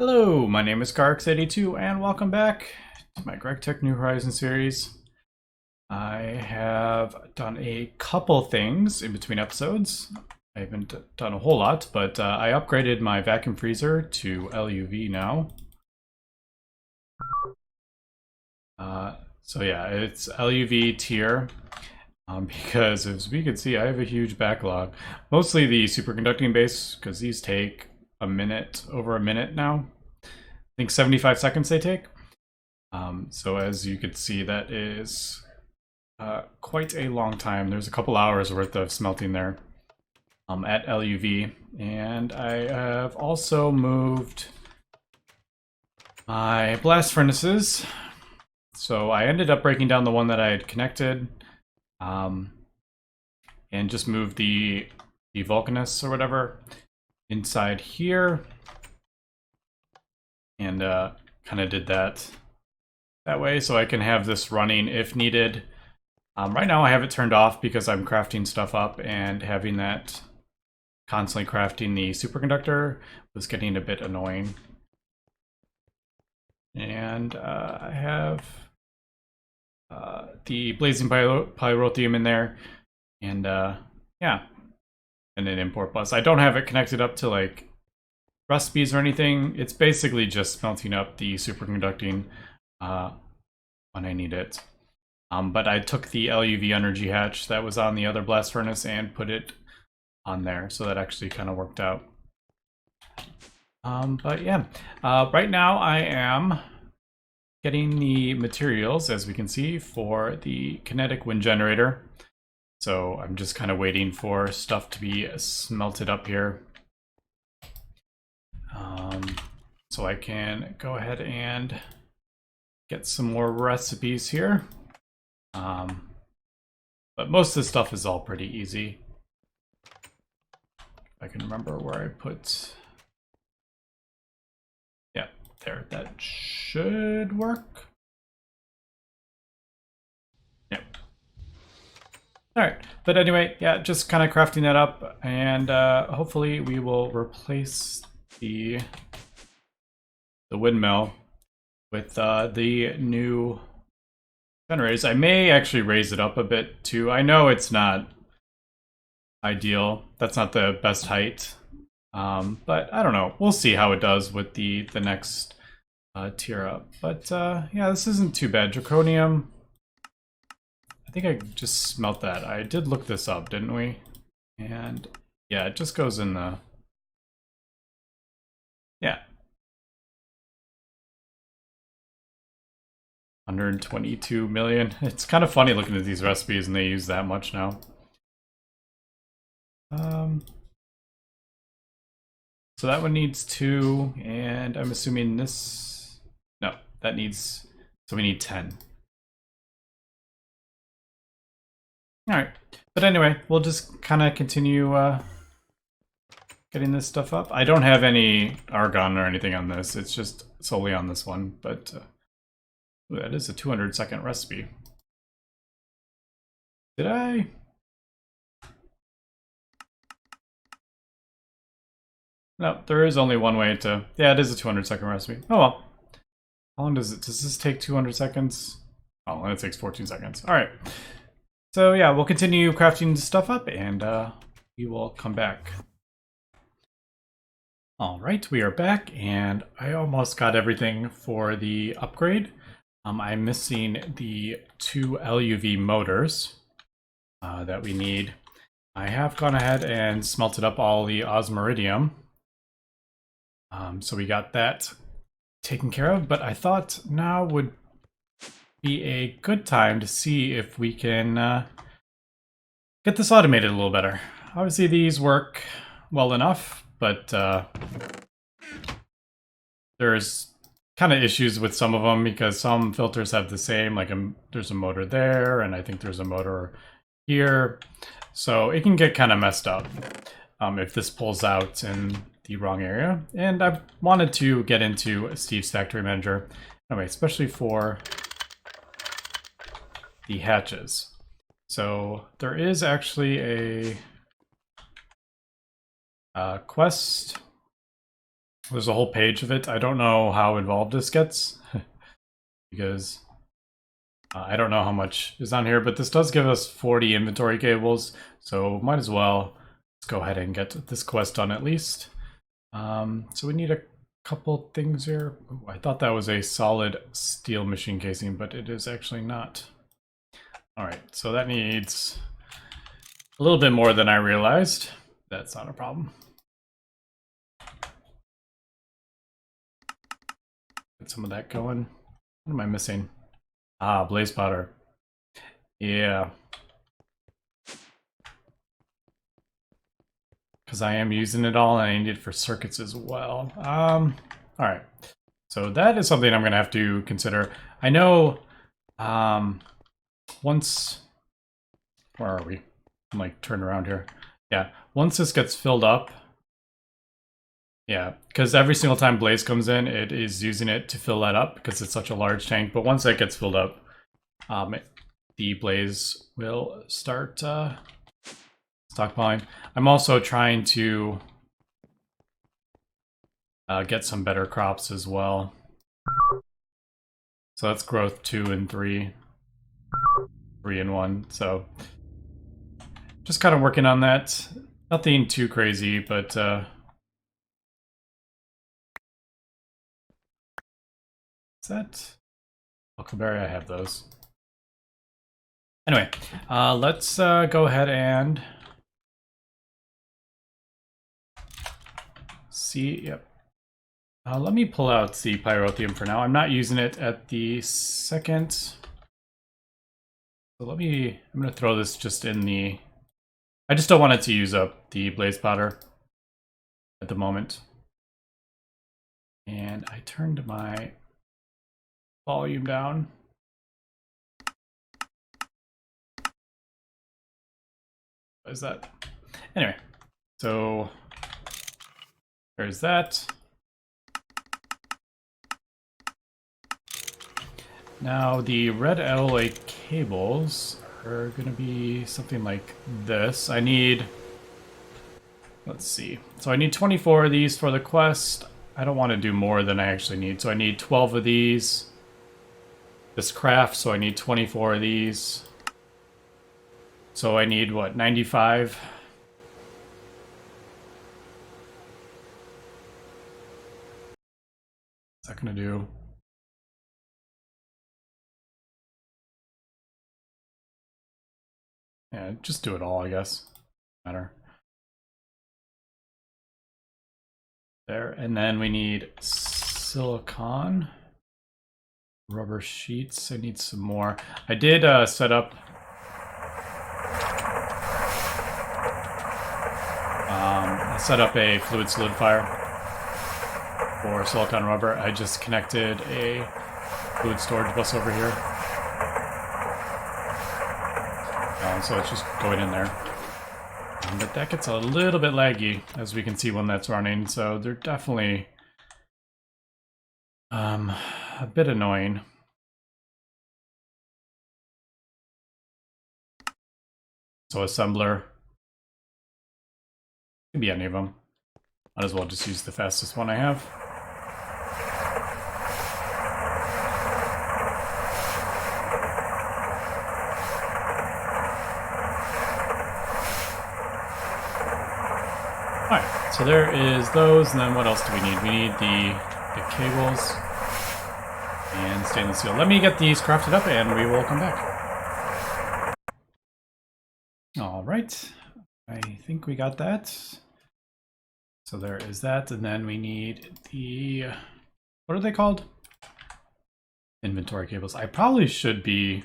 Hello, my name is Garx82 and welcome back to my Gregtech New Horizons series. I have done a couple things in between episodes. I haven't done a whole lot, but I upgraded my vacuum freezer to LUV now. So yeah, it's LUV tier because as we can see, I have a huge backlog. Mostly the superconducting base because these take a minute, over a minute now. I think 75 seconds they take. So as you can see, that is quite a long time. There's a couple hours worth of smelting there at LUV. And I have also moved my blast furnaces. So I ended up breaking down the one that I had connected and just moved the Vulcanus or whatever inside here. And kind of did that way so I can have this running if needed. Right now I have it turned off because I'm crafting stuff up, and having that constantly crafting the superconductor was getting a bit annoying. And I have the blazing pyrotheum in there, and yeah, and an import bus. I don't have it connected up to like recipes or anything. It's basically just smelting up the superconducting when I need it. But I took the LUV energy hatch that was on the other blast furnace and put it on there, so that actually kind of worked out. But yeah, right now I am getting the materials, as we can see, for the kinetic wind generator. So I'm just kind of waiting for stuff to be smelted up here. So I can go ahead and get some more recipes here. But most of the stuff is all pretty easy. If I can remember where I put... Yeah, there, that should work. Yep. Alright, but anyway, yeah, just kind of crafting that up, and hopefully we will replace the windmill with the new generators. I may actually raise it up a bit too. I know it's not ideal. That's not the best height. But I don't know. We'll see how it does with the next tier up. But yeah, this isn't too bad. Draconium. I think I just smelt that. I did look this up, didn't we? And yeah, it just goes in the... Yeah. 122 million. It's kind of funny looking at these recipes and they use that much now. So that one needs 2, and I'm assuming this... No, that needs... So we need 10. Alright, but anyway, we'll just kind of continue getting this stuff up. I don't have any argon or anything on this, it's just solely on this one, but... Ooh, that is a 200-second recipe. Did I? No, there is only one way to... Yeah, it is a 200-second recipe. Oh well. How long does it... Does this take 200 seconds? Oh, and it takes 14 seconds. Alright. So yeah, we'll continue crafting stuff up, and we will come back. Alright, we are back, and I almost got everything for the upgrade. I'm missing the 2 LUV motors that we need. I have gone ahead and smelted up all the osmiridium. So we got that taken care of, but I thought now would be a good time to see if we can get this automated a little better. Obviously these work well enough, but there's kind of issues with some of them because some filters have the same, like there's a motor there, and I think there's a motor here. So it can get kind of messed up if this pulls out in the wrong area. And I wanted to get into Steve's Factory Manager, anyway, especially for the hatches. So there is actually a quest There's a whole page of it. I don't know how involved this gets because I don't know how much is on here, but this does give us 40 inventory cables, so might as well let's go ahead and get this quest done at least. So we need a couple things here. Ooh, I thought that was a solid steel machine casing, but it is actually not. All right, so that needs a little bit more than I realized. That's not a problem. Get some of that going. What am I missing? Ah, blaze powder. Yeah. Because I am using it all and I need it for circuits as well. All right. So that is something I'm going to have to consider. I know once... Where are we? I'm like turn around here. Yeah, once this gets filled up, yeah, because every single time Blaze comes in, it is using it to fill that up because it's such a large tank. But once that gets filled up, the Blaze will start stockpiling. I'm also trying to get some better crops as well. So that's growth 2 and 3, 3 and 1. So just kind of working on that. Nothing too crazy, but is that huckleberry? I have those. Anyway, let's go ahead and see. Yep. Let me pull out the pyrotheum for now. I'm not using it at the second. So I'm going to throw this just in the... I just don't want it to use up the blaze powder at the moment. And I turned my volume down. What is that? Anyway, so there's that. Now the red alloy cables are going to be something like this. I need, let's see. So I need 24 of these for the quest. I don't want to do more than I actually need. So I need 12 of these. This craft, so I need 24 of these. So I need, what, 95? What's that going to do? Yeah, just do it all, I guess. Matter. There, and then we need silicon. Rubber sheets, I need some more. I did set up a fluid solidifier for silicon rubber. I just connected a fluid storage bus over here. So it's just going in there. But that gets a little bit laggy, as we can see when that's running, so they're definitely a bit annoying. So assembler, could be any of them. Might as well just use the fastest one I have. Alright, so there is those, and then what else do we need? We need the cables and stainless steel. Let me get these crafted up and we will come back. Alright, I think we got that. So there is that, and then we need the, what are they called? Inventory cables. I probably should be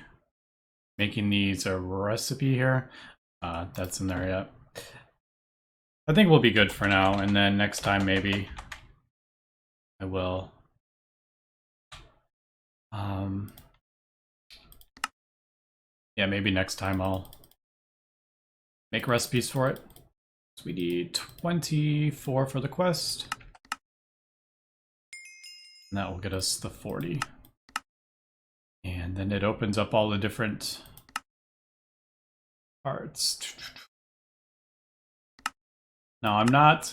making these a recipe here. That's in there yet. I think we'll be good for now, and then next time maybe I will yeah, maybe next time I'll make recipes for it. So we need 24 for the quest. And that will get us the 40. And then it opens up all the different parts. Now, I'm not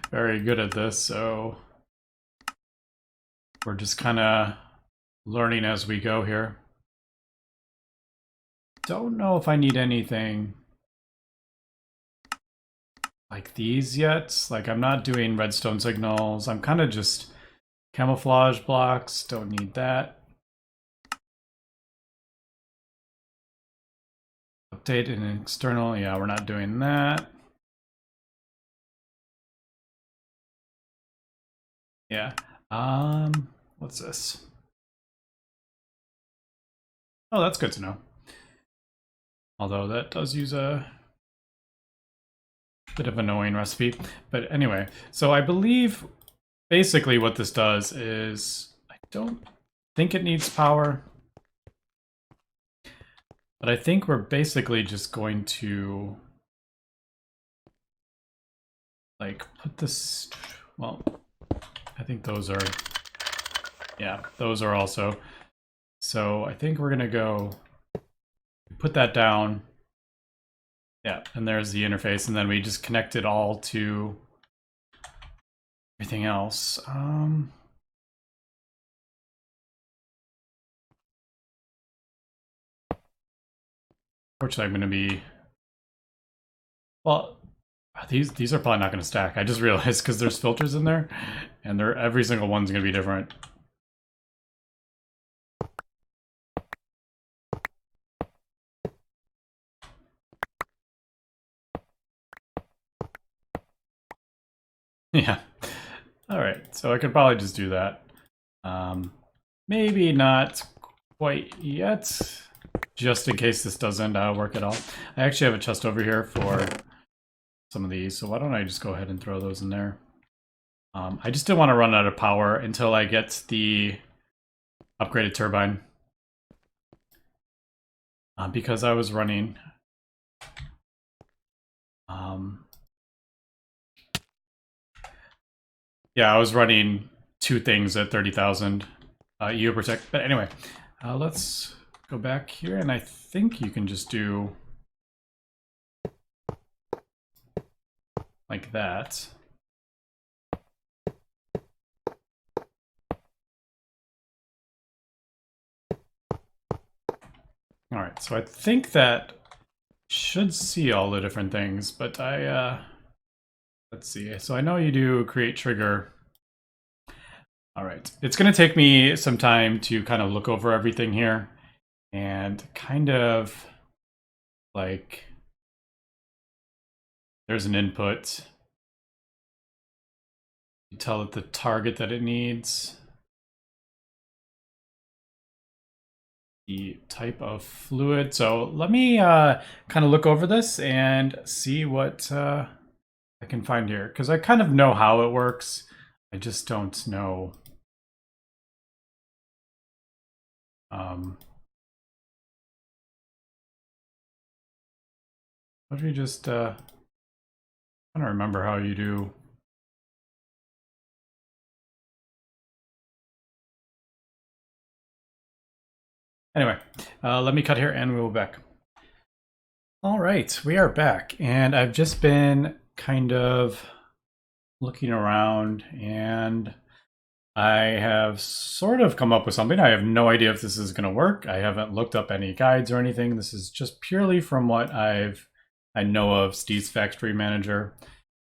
very good at this, so we're just kind of learning as we go here. Don't know if I need anything like these yet. Like, I'm not doing redstone signals. I'm kind of just camouflage blocks. Don't need that. Update an external. Yeah, we're not doing that. Yeah. What's this? Oh, that's good to know. Although that does use a bit of an annoying recipe. But anyway, so I believe basically what this does is, I don't think it needs power, but I think we're basically just going to like put this, well, I think those are, yeah, those are also. So I think we're gonna go put that down. Yeah, and there's the interface, and then we just connect it all to everything else. Fortunately, I'm going to be, well, these are probably not going to stack. I just realized because there's filters in there, and every single one's going to be different. Yeah. All right, so I could probably just do that. Maybe not quite yet, just in case this doesn't work at all. I actually have a chest over here for some of these, so why don't I just go ahead and throw those in there. I just didn't want to run out of power until I get the upgraded turbine. Because I was running yeah, I was running two things at 30,000 EU per sec. But anyway, let's go back here, and I think you can just do like that. All right, so I think that should see all the different things, but let's see. So I know you do create trigger. All right, it's going to take me some time to kind of look over everything here and kind of like, there's an input. You tell it the target that it needs. The type of fluid. So let me kind of look over this and see what I can find here, because I kind of know how it works. I just don't know. What do you just I don't remember how you do. Anyway, let me cut here and we'll be back. All right, we are back, and I've just been kind of looking around, and I have sort of come up with something. I have no idea if this is going to work. I haven't looked up any guides or anything. This is just purely from what I know of Steve's Factory Manager.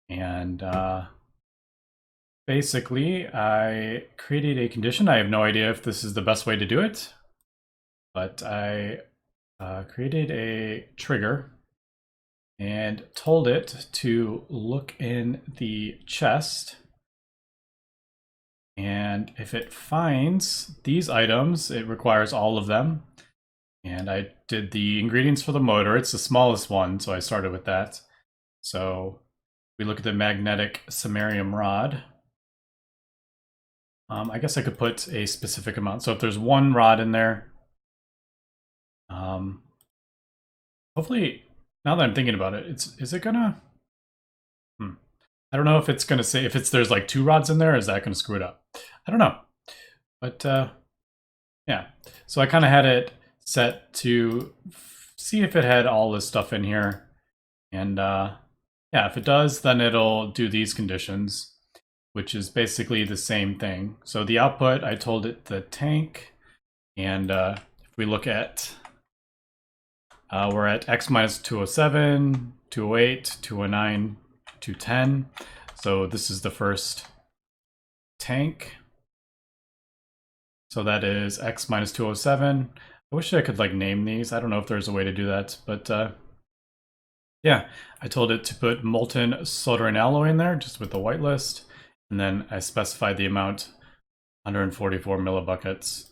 And basically, I created a condition. I have no idea if this is the best way to do it, but I created a trigger and told it to look in the chest. And if it finds these items, it requires all of them. And I did the ingredients for the motor. It's the smallest one, so I started with that. So we look at the magnetic samarium rod. I guess I could put a specific amount. So if there's one rod in there, hopefully, now that I'm thinking about it, is it gonna? I don't know if it's gonna say, if there's like two rods in there, is that gonna screw it up? I don't know, but yeah. So I kind of had it set to see if it had all this stuff in here, and Yeah, if it does, then it'll do these conditions, which is basically the same thing. So the output, I told it the tank, and if we look at, we're at x minus 207, 208, 209, 210. So this is the first tank. So that is x minus 207. I wish I could like name these. I don't know if there's a way to do that, but yeah, I told it to put molten soldering alloy in there, just with the whitelist, and then I specified the amount, 144 millibuckets.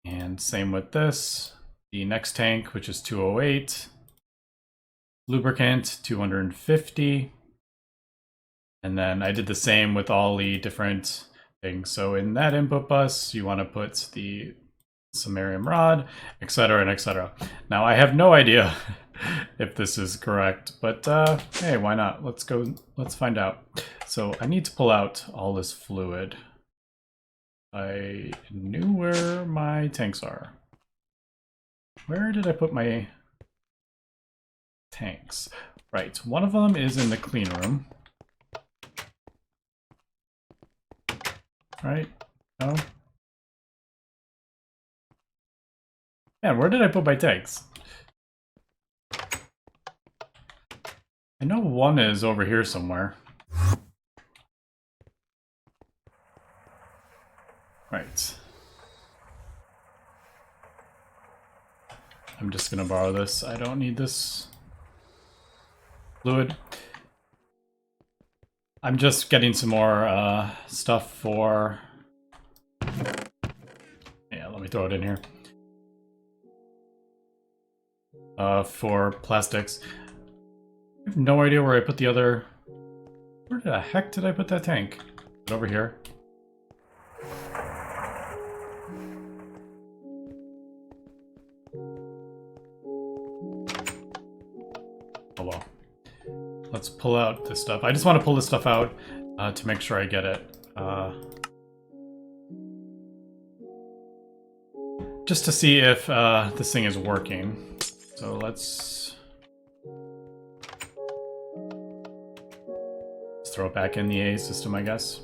And same with this, the next tank, which is 208, lubricant 250, and then I did the same with all the different things. So in that input bus, you want to put the samarium rod, etc. and etc. Now I have no idea if this is correct, but hey, why not? Let's find out. So I need to pull out all this fluid. I knew where my tanks are. Where did I put my tanks? Right, one of them is in the clean room. Right? No? Man, where did I put my tanks? I know one is over here somewhere. Right. I'm just gonna borrow this. I don't need this fluid. I'm just getting some more stuff for... Yeah, let me throw it in here. For plastics. I have no idea where I put the other... Where the heck did I put that tank? Is it over here? Oh well. Let's pull out this stuff. I just want to pull this stuff out to make sure I get it. Just to see if this thing is working. So let's throw it back in the A system, I guess.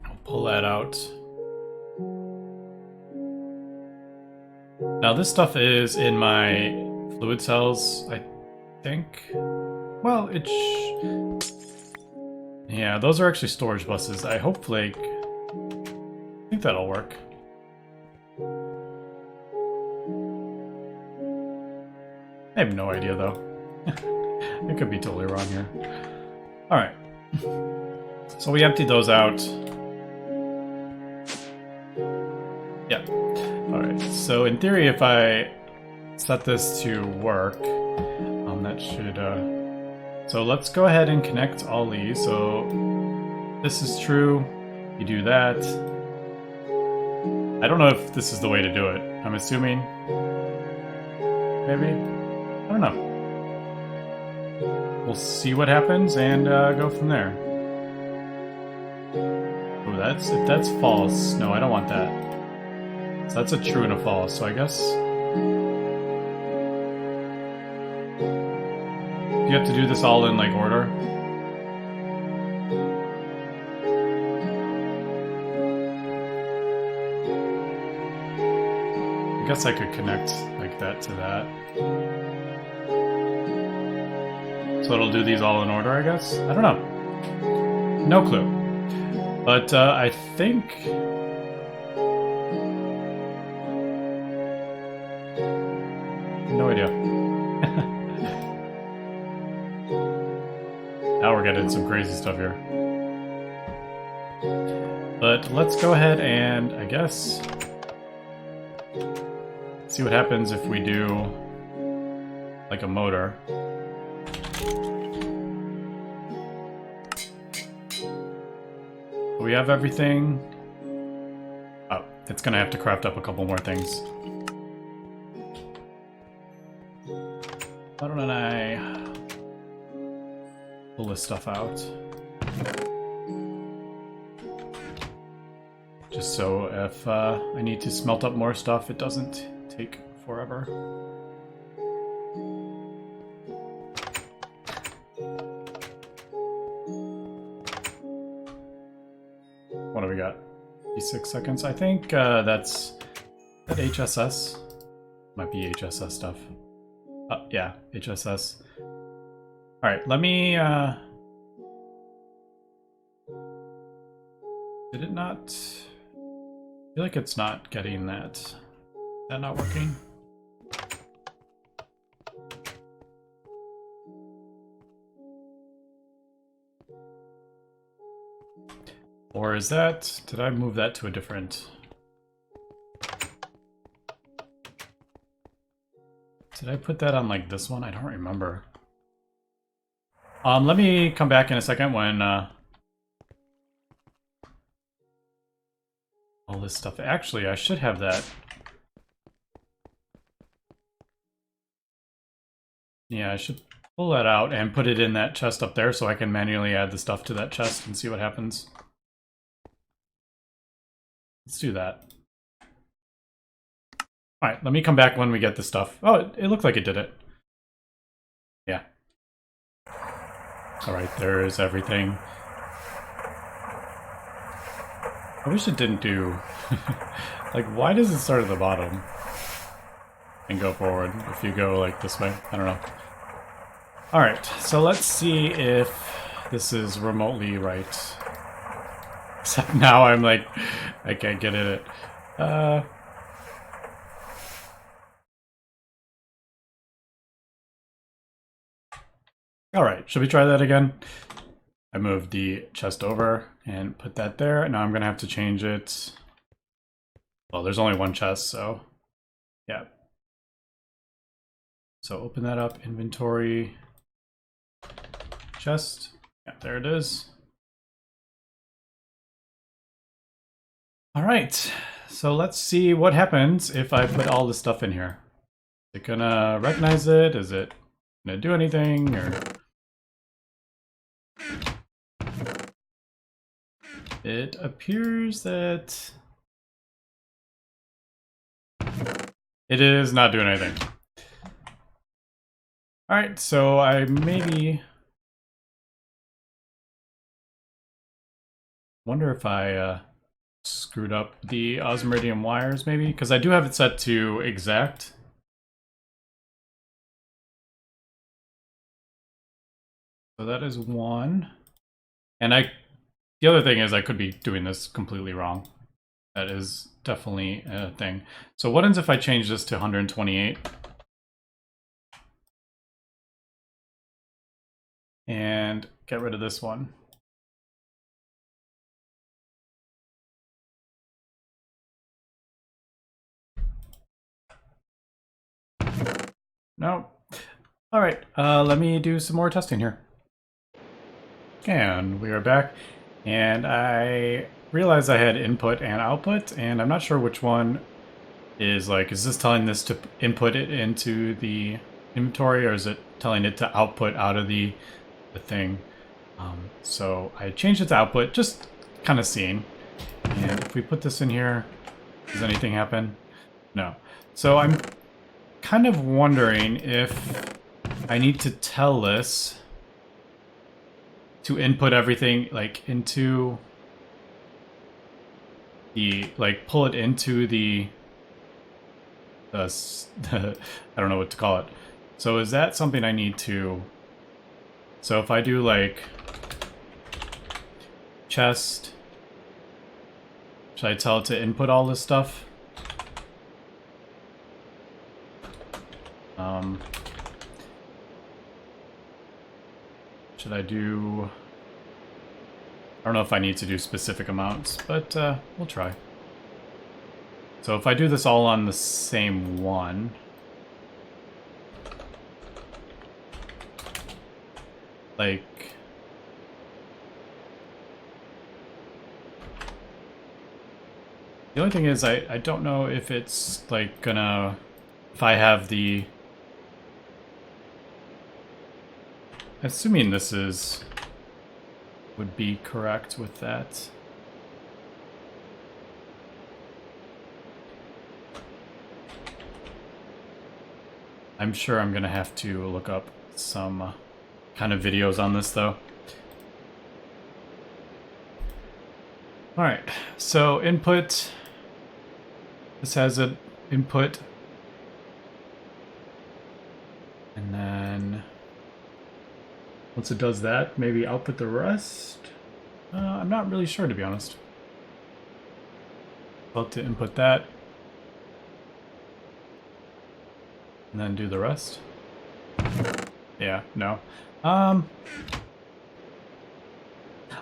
I'll pull that out. Now this stuff is in my fluid cells, I think. Well, yeah, those are actually storage buses. I think that'll work. I have no idea though. I could be totally wrong here. Alright. So we emptied those out. Yeah. Alright, so in theory if I set this to work, that should... So let's go ahead and connect all these. So this is true. You do that. I don't know if this is the way to do it. I'm assuming. Maybe? I don't know. We'll see what happens and go from there. Oh, if that's false. No, I don't want that. So that's a true and a false. So I guess... Do you have to do this all in, like, order? I guess I could connect, like, that to that. So it'll do these all in order, I guess? I don't know. No clue. But, I think... No idea. Now we're getting some crazy stuff here. But let's go ahead and, I guess, see what happens if we do like a motor. We have everything. Oh, it's gonna have to craft up a couple more things. Why don't I pull this stuff out? just so if I need to smelt up more stuff, it doesn't take forever. What do we got? 56 seconds. I think that's that HSS. Might be HSS stuff. Yeah, HSS. All right, let me. Did it not? I feel like it's not getting that. Is that not working? Or is that? Did I move that to a different? Did I put that on like this one? I don't remember. Let me come back in a second when all this stuff. Actually, I should have that. Yeah, I should pull that out and put it in that chest up there so I can manually add the stuff to that chest and see what happens. Let's do that. Alright, let me come back when we get the stuff. Oh, it looked like it did it. Yeah. Alright, there's everything. I wish it didn't do... like, why does it start at the bottom? And go forward if you go, like, this way? I don't know. Alright, so let's see if this is remotely right. Except now I'm like, I can't get at it. Alright, should we try that again? I moved the chest over and put that there. Now I'm going to have to change it. Well, there's only one chest, so yeah. So open that up, inventory, chest. Yeah, there it is. Alright, so let's see what happens if I put all this stuff in here. Is it gonna recognize it? Is it gonna do anything? Or it appears that it is not doing anything. Alright, so I maybe wonder if I screwed up the osmiridium wires maybe, because I do have it set to exact. So that is one. And the other thing is I could be doing this completely wrong. That is definitely a thing. So what happens if I change this to 128? And get rid of this one. No. All right, let me do some more testing here. And we are back. And I realized I had input and output, and I'm not sure which one is like, is this telling this to input it into the inventory, or is it telling it to output out of the thing? So I changed it to output, just kind of seeing. And if we put this in here, does anything happen? No. So I'm kind of wondering if I need to tell this to input everything like into the, like pull it into the I don't know what to call it. So is that something I need to, so if I do like chest, should I tell it to input all this stuff? Should I do... I don't know if I need to do specific amounts, but we'll try. So if I do this all on the same one... like... The only thing is I don't know if it's like gonna... if I have the... Assuming this is... would be correct with that. I'm sure I'm gonna have to look up some kind of videos on this though. All right, so input. This has an input. And then once it does that, maybe output the rest. I'm not really sure, to be honest. About to input that. And then do the rest. Yeah, no. All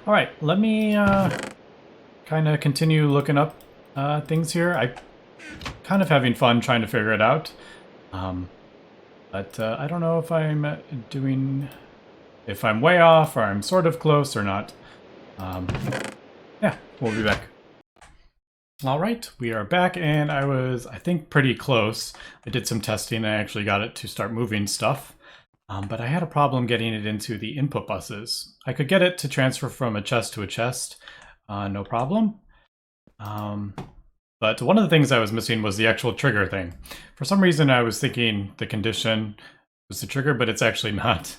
right, let me kind of continue looking up things here. I'm kind of having fun trying to figure it out. But I don't know if I'm if I'm way off or I'm sort of close or not. Yeah, we'll be back. All right, we are back, and I was, I think, pretty close. I did some testing and I actually got it to start moving stuff. But I had a problem getting it into the input buses. I could get it to transfer from a chest to a chest, no problem. But one of the things I was missing was the actual trigger thing. For some reason, I was thinking the condition was the trigger, but it's actually not.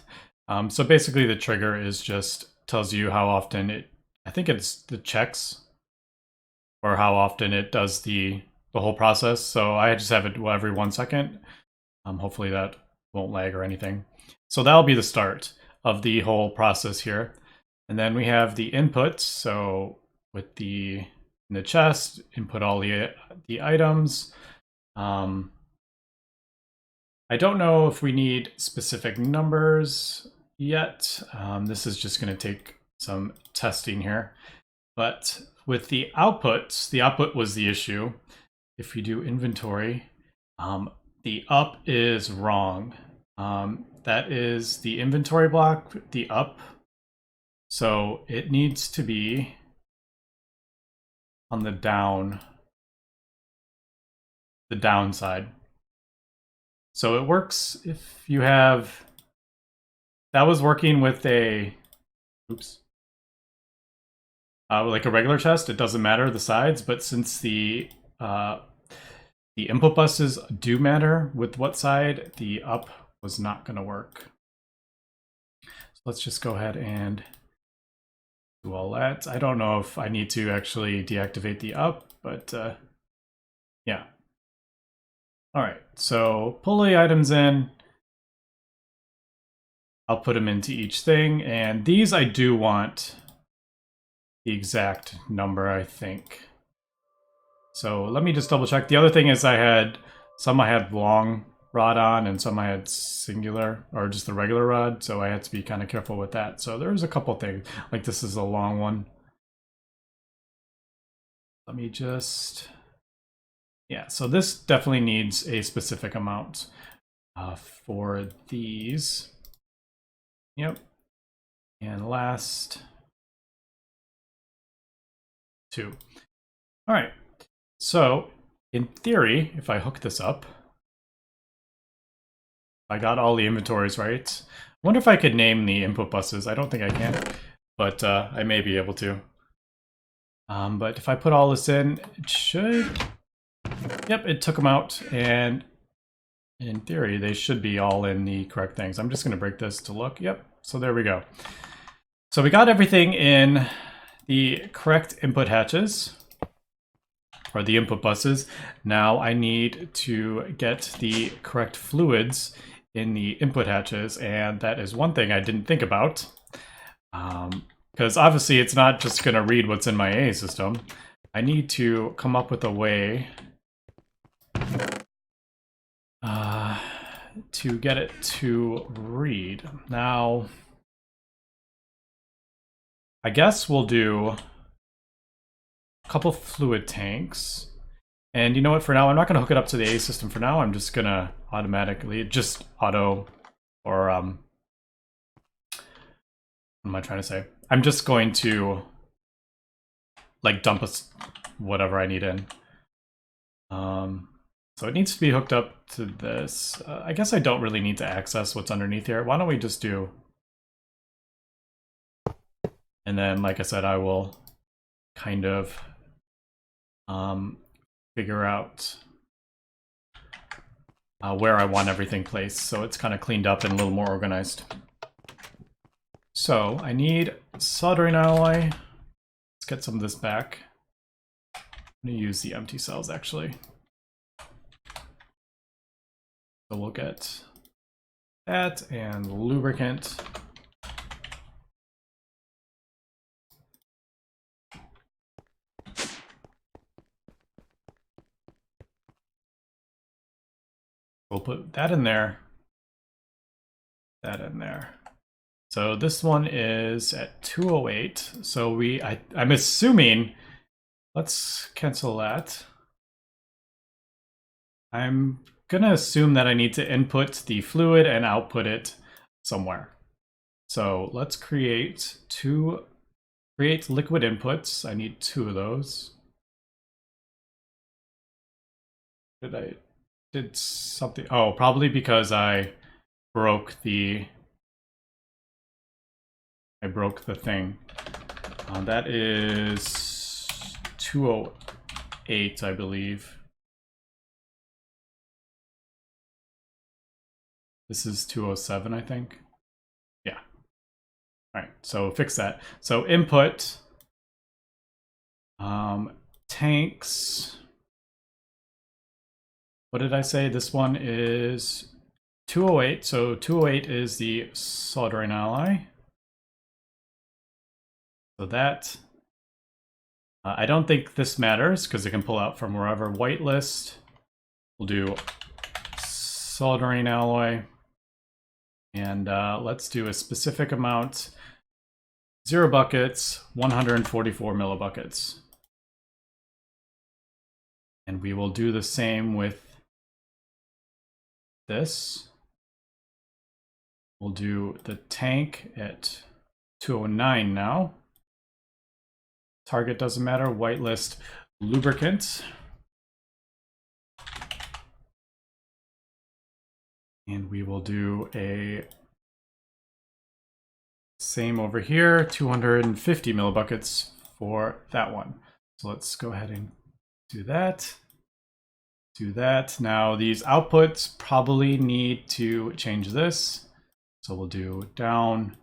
So basically, the trigger is just tells you how often it, I think it's the checks, or how often it does the whole process. So I just have it every 1 second. Hopefully that won't lag or anything. So that'll be the start of the whole process here. And then we have the inputs. So with in the chest, input all the items. I don't know if we need specific numbers yet. This is just going to take some testing here. But with the outputs, the output was the issue. If you do inventory, the up is wrong. That is the inventory block, the up. So it needs to be on the downside. So it works if you have, that was working with a, oops. Like a regular chest, it doesn't matter the sides, but since the input buses do matter with what side, the up was not going to work. So let's just go ahead and do all that. I don't know if I need to actually deactivate the up, but yeah. All right, so pull the items in. I'll put them into each thing, and these I do want the exact number, I think. So let me just double check. The other thing is I had long rod on and some I had singular or just the regular rod. So I had to be kind of careful with that. So there's a couple things, like this is a long one. Let me just, yeah, so this definitely needs a specific amount for these. Yep. And last two. All right. So in theory, if I hook this up, I got all the inventories right. I wonder if I could name the input buses. I don't think I can, but I may be able to. But if I put all this in, it should, yep, it took them out, and in theory, they should be all in the correct things. I'm just gonna break this to look, yep, so there we go. So we got everything in the correct input hatches, or the input buses. Now I need to get the correct fluids in the input hatches, and that is one thing I didn't think about. Because obviously it's not just going to read what's in my AA system. I need to come up with a way to get it to read. Now, I guess we'll do a couple fluid tanks. And you know what, for now, I'm not going to hook it up to the AA system for now. I'm just going to automatically, just auto, or what am I trying to say? I'm just going to like dump us whatever I need in. So it needs to be hooked up to this. I guess I don't really need to access what's underneath here. Why don't we just do, and then like I said, I will kind of figure out where I want everything placed, so it's kind of cleaned up and a little more organized. So I need soldering alloy. Let's get some of this back. I'm going to use the empty cells actually. So we'll get that and lubricant. We'll put that in there, that in there. So this one is at 208. So I'm assuming, let's cancel that. I'm gonna assume that I need to input the fluid and output it somewhere. So let's create liquid inputs. I need 2 of those. Did something, oh, probably because I broke the thing. That is 208, I believe. This is 207, I think. Yeah. All right, so fix that. So input, tanks. What did I say? This one is 208. So 208 is the soldering alloy. So that, I don't think this matters because it can pull out from wherever. Whitelist, we'll do soldering alloy. And let's do a specific amount, 0 buckets, 144 millibuckets. And we will do the same with this. We'll do the tank at 209 now. Target doesn't matter, whitelist lubricant. And we will do a same over here, 250 millibuckets for that one. So let's go ahead and do that. Do that. Now these outputs probably need to change this. So we'll do down,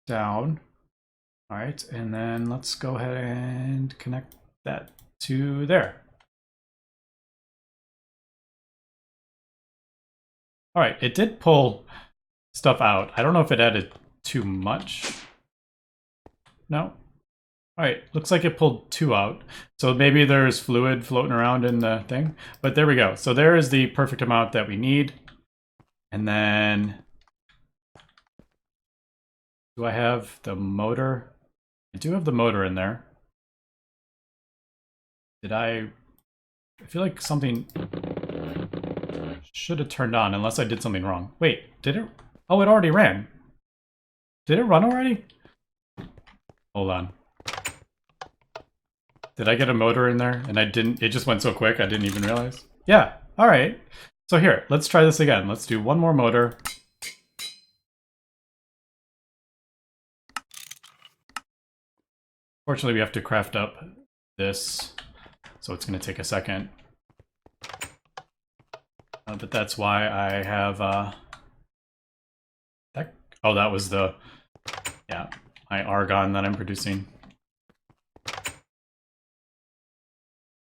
down. All right, and then let's go ahead and connect that to there. All right, it did pull stuff out. I don't know if it added too much. No. All right, looks like it pulled 2 out. So maybe there's fluid floating around in the thing, but there we go. So there is the perfect amount that we need. And then, do I have the motor? I do have the motor in there. I feel like something should have turned on unless I did something wrong. Wait, did it? Oh, it already ran. Did it run already? Hold on. Did I get a motor in there? And I didn't, it just went so quick I didn't even realize. Yeah, all right. So here, let's try this again. Let's do one more motor. Fortunately, we have to craft up this, so it's gonna take a second. But that's why I have, that, oh, that was the, yeah, my argon that I'm producing.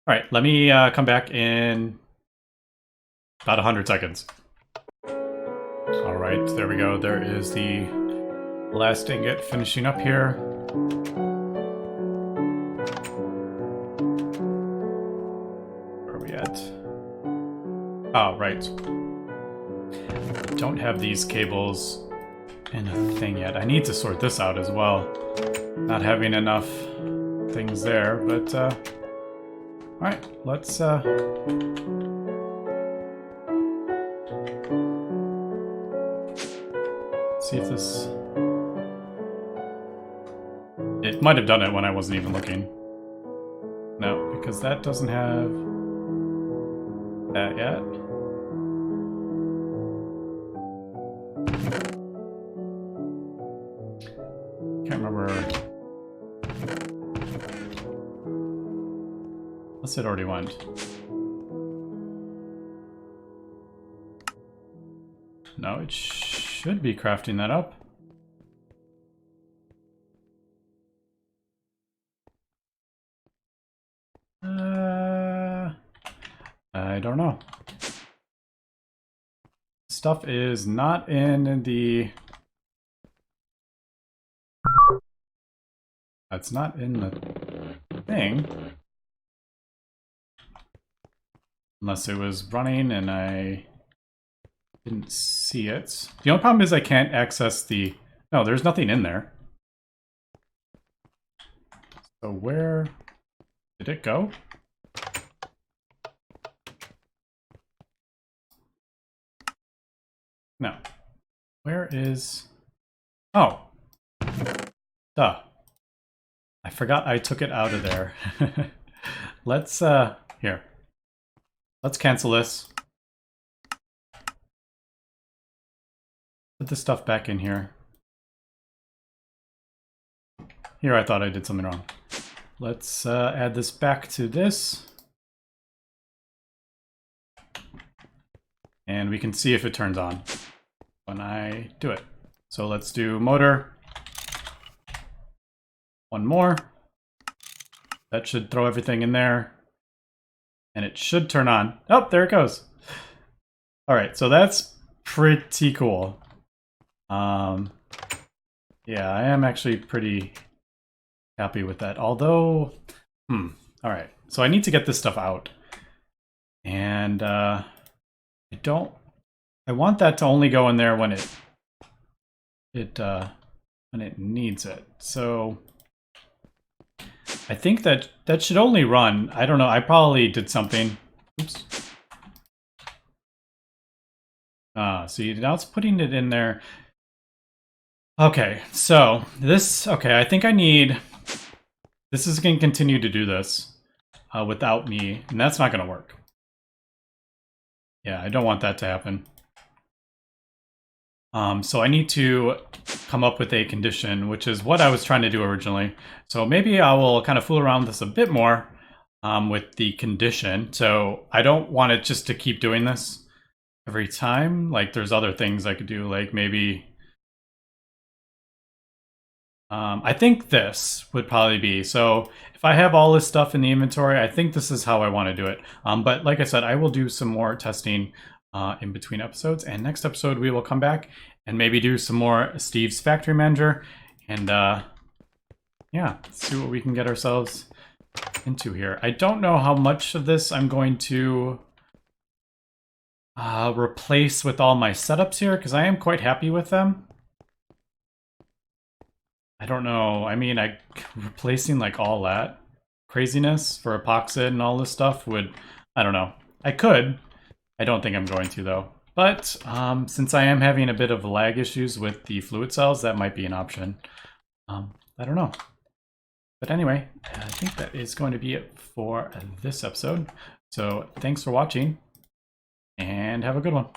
All right, let me come back in about 100 seconds. All right, there we go. There is the last ingot finishing up here. Where are we at? Oh, right. Don't have these cables in a thing yet. I need to sort this out as well. Not having enough things there, but all right, let's see if this... It might have done it when I wasn't even looking. No, because that doesn't have that yet. Can't remember. Unless it already went. No, it should be crafting that up. I don't know. Stuff is not in the... That's not in the thing. Unless it was running and I didn't see it. The only problem is I can't access the... No, there's nothing in there. So where did it go? No. Where is... Oh. Duh. I forgot I took it out of there. Let's, here. Let's cancel this. Put this stuff back in here. Here I thought I did something wrong. Let's add this back to this. And we can see if it turns on when I do it. So let's do motor. One more. That should throw everything in there. And it should turn on. Oh, there it goes. All right, so that's pretty cool. Yeah, I am actually pretty happy with that. Although, all right. So I need to get this stuff out. And I want that to only go in there when it needs it. So I think that should only run. I don't know. I probably did something. Oops. See, now it's putting it in there. Okay, so this, I think I need, this is going to continue to do this without me, and that's not going to work. Yeah, I don't want that to happen. So I need to come up with a condition, which is what I was trying to do originally. So maybe I will kind of fool around with this a bit more with the condition. So I don't want it just to keep doing this every time. Like there's other things I could do, like maybe... I think this would probably be, so if I have all this stuff in the inventory, I think this is how I want to do it. But like I said, I will do some more testing in between episodes, and next episode we will come back and maybe do some more Steve's Factory Manager, and yeah, see what we can get ourselves into here. I don't know how much of this I'm going to replace with all my setups here, because I am quite happy with them. I don't know. I mean, replacing like all that craziness for epoxid and all this stuff would, I don't know. I could. I don't think I'm going to though. But since I am having a bit of lag issues with the fluid cells, that might be an option. I don't know. But anyway, I think that is going to be it for this episode. So thanks for watching and have a good one.